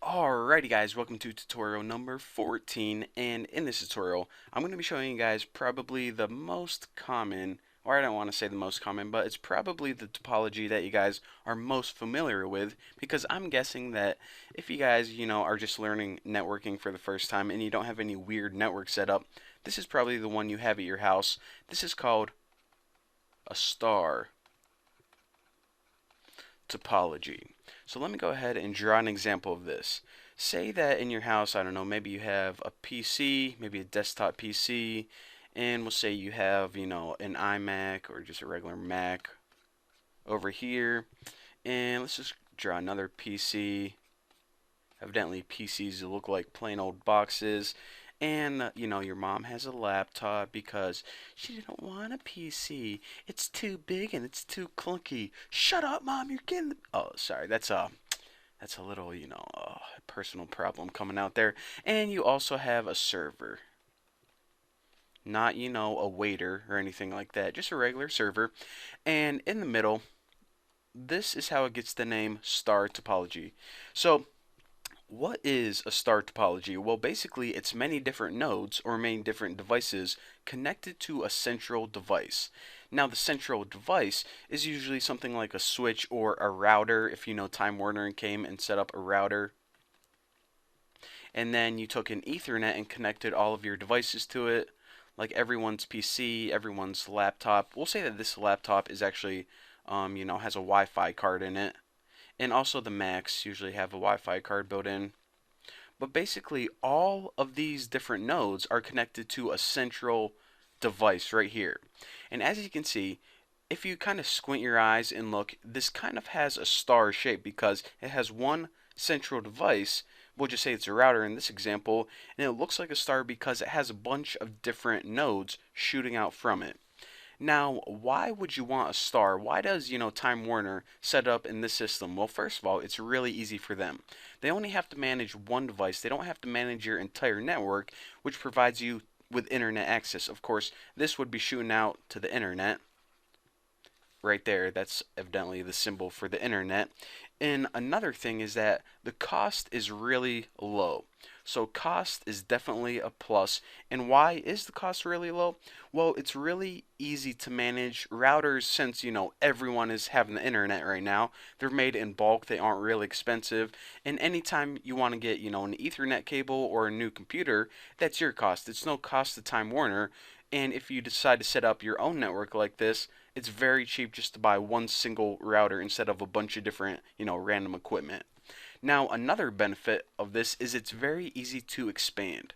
Alrighty guys, welcome to tutorial number 14, and in this tutorial I'm going to be showing you guys probably the most common, or I don't want to say the most common, but it's probably the topology that you guys are most familiar with, because I'm guessing that if you guys, are just learning networking for the first time and you don't have any weird network setup, this is probably the one you have at your house. This is called a star topology. So let me go ahead and draw an example of this. Say that in your house, I don't know, maybe you have a PC, maybe a desktop PC, and we'll say you have, an iMac or just a regular Mac over here. And let's just draw another PC. Evidently, PCs look like plain old boxes. And, your mom has a laptop because she didn't want a PC. It's too big and it's too clunky. Shut up, Mom, you're getting Oh, sorry, that's a little, personal problem coming out there. And you also have a server. Not, a waiter or anything like that. Just a regular server. And in the middle, this is how it gets the name star topology. So, what is a star topology? Well, basically, it's many different nodes or many different devices connected to a central device. Now, the central device is usually something like a switch or a router. If you know Time Warner came and set up a router, and then you took an Ethernet and connected all of your devices to it, like everyone's PC, everyone's laptop. We'll say that this laptop is actually, has a Wi-Fi card in it, and also the Macs usually have a Wi-Fi card built in. But basically, all of these different nodes are connected to a central device right here. And as you can see, if you kind of squint your eyes and look, this kind of has a star shape because it has one central device. We'll just say it's a router in this example, and it looks like a star because it has a bunch of different nodes shooting out from it. Now, why would you want a star? Why does, Time Warner set up in this system? Well, first of all, it's really easy for them. They only have to manage one device. They don't have to manage your entire network, which provides you with internet access. Of course, this would be shooting out to the internet. Right there, that's evidently the symbol for the internet. And another thing is that the cost is really low. So cost is definitely a plus. And why is the cost really low? Well, it's really easy to manage routers since, everyone is having the internet right now. They're made in bulk, they aren't really expensive. And anytime you want to get, an Ethernet cable or a new computer, that's your cost. It's no cost to Time Warner. And if you decide to set up your own network like this, it's very cheap just to buy one single router instead of a bunch of different, random equipment. Now, another benefit of this is it's very easy to expand.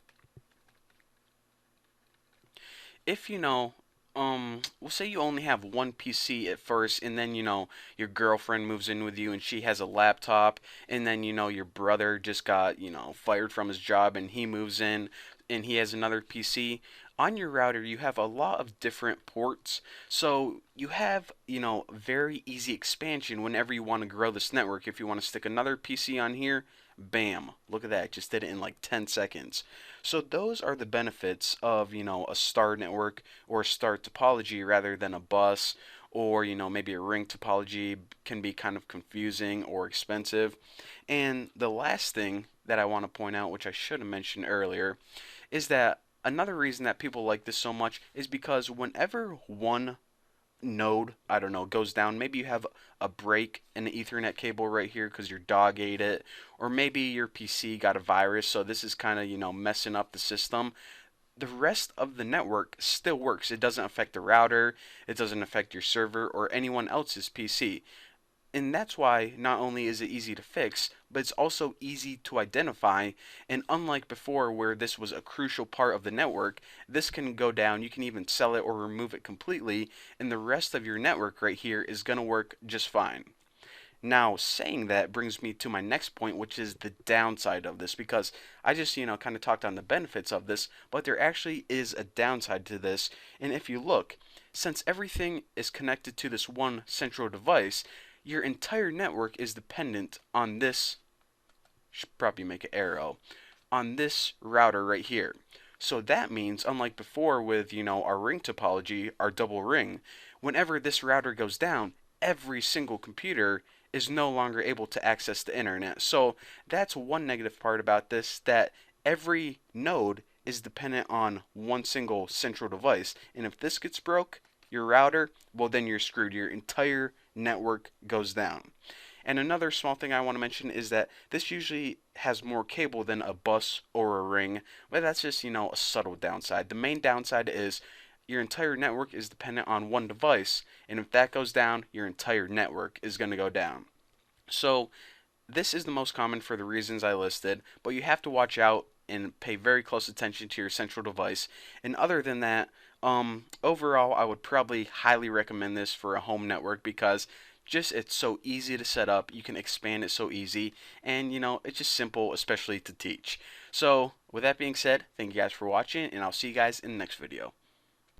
If we'll say you only have one PC at first, and then your girlfriend moves in with you, and she has a laptop, and then your brother just got fired from his job, and he moves in, and he has another PC. On your router, you have a lot of different ports, so you have very easy expansion whenever you want to grow this network. If you want to stick another PC on here, bam, look at that, just did it in like 10 seconds. So those are the benefits of, a star network or a star topology rather than a bus, or, maybe a ring topology can be kind of confusing or expensive. And the last thing that I want to point out, which I should have mentioned earlier, is that another reason that people like this so much is because whenever one node, I don't know, goes down, maybe you have a break in the Ethernet cable right here because your dog ate it, or maybe your PC got a virus, so this is kind of, messing up the system. The rest of the network still works. It doesn't affect the router, it doesn't affect your server or anyone else's PC. And that's why not only is it easy to fix, but it's also easy to identify. And unlike before, where this was a crucial part of the network, this can go down. You can even sell it or remove it completely, and the rest of your network right here is going to work just fine. Now, saying that brings me to my next point, which is the downside of this, because I just, kind of talked on the benefits of this, but there actually is a downside to this. And if you look, since everything is connected to this one central device, your entire network is dependent on this, should probably make an arrow, on this router right here. So that means, unlike before with, our ring topology, our double ring, whenever this router goes down, every single computer is no longer able to access the internet. So that's one negative part about this, that every node is dependent on one single central device. And if this gets broke, your router, well, then you're screwed. Your entire network goes down. And another small thing I want to mention is that this usually has more cable than a bus or a ring, but that's just, a subtle downside. The main downside is your entire network is dependent on one device, and if that goes down, your entire network is going to go down. So this is the most common for the reasons I listed, but you have to watch out and pay very close attention to your central device. And other than that, overall, I would probably highly recommend this for a home network because just it's so easy to set up. You can expand it so easy, and it's just simple, especially to teach. So with that being said, thank you guys for watching, and I'll see you guys in the next video.